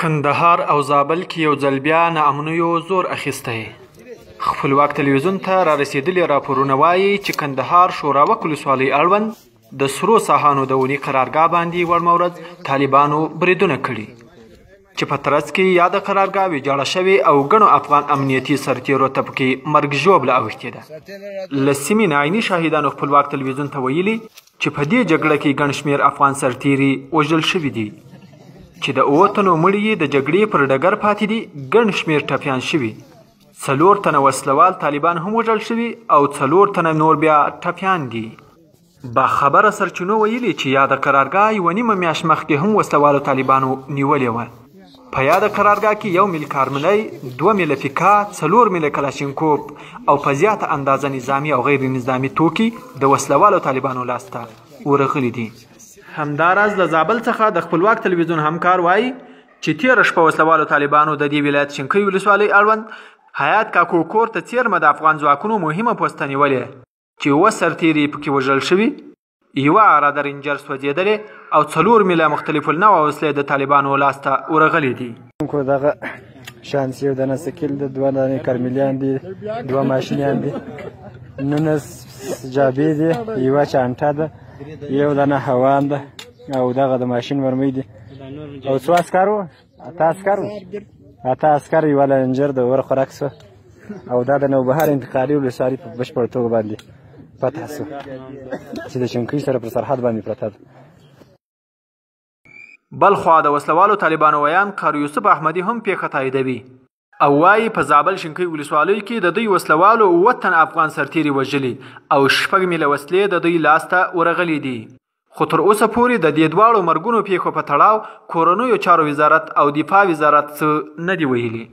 کندهار او زابل کې یو ځل بیا ناامنیو زور اخیستی. خپلواک تلویزیون ته را رسېدلي راپورونه وایي چې کندهار شوراوک ولسوالۍ اړوند د سرو ساحانو د ونې قرارګاه باندې وړمه ورځ طالبانو بریدونه کړي چې په ترڅ کې یاده قرارګاه ویجاړه شوې او ګڼو افغان امنیتي سرتیرو ته پکې مرګ ژوبله اوښتې ده. له سیمې نه عیني شاهدانو خپلواک تلویزیون ته ویلي چې په دې جګړه کې ګڼ شمېر افغان سرتیري وژل شوي دي چې د 7 تنو مړي یې د جګړې پر ډګر پاتې دي، ګڼ شمېر ټپیان شوي، 4 تنه وسلوال طالبان هم وژل شوي او 4 تنه نور بیا ټپیان دي. باخبره سرچینو ویلي چې یاده قرارګاه یوه نیمه میاشت مخکې هم وسلوالو طالبانو نیولې وه. په یاده قرارګاه کې 1 میل کارملی، 2 میله پیکا، 4 میله کلاشینکوف او په زیاته اندازه نظامي او غیر نظامي توکي د وسلوالو طالبانو لاسته ورغلي دي. همداراز له زابل څخه د خپلواک تلویزیون همکار وایي چې تېره شپه وسلوالو طالبانو د دې ولایت شینکۍ ولسوالۍ اړوند حیات کاکو کور ته څیرمه د افغان ځواکونو مهمه پوسته نیولې چې 7 سرتیري پکې وژل شوي، 1 اراده رینجر سوځېدلې او 4 میله مختلف النوع وسلې د طالبانو لاسته ورغلي دي. دغه شانس یو دانه سکیل د 2 دانې کارملیان دي، 2 ماشینیان دي، 19 جابې دي، 1 چانټه ده، 1 دانه هوان ده او دغه د ماشین مرمۍ دي او 2 عسکر وو، 8 عسکر، 1 لنجر د ور خوراک سو او دا د نوبهار انتقالي ولسوالۍ په بشپړ توګه باندې فتح سو چې د شینکۍ سره پر سرحد باندې پرته ده. بل خوا د وسلوالو طالبانو ویان قاری یوسف احمدي هم پیښه تاییدوي او وایي په زابل شینکۍ ولسوالۍ کې د دوی وسلوالو 7 تن افغان سرتیري وژلي او 6 میله وسلې د دوی لاسته ورغلي دي. خو تر اوسه پورې د دې دواړو مرګونو پیښو په تړاو کورنیو چارو وزارت او دفاع وزارت څه نه دي ویلي.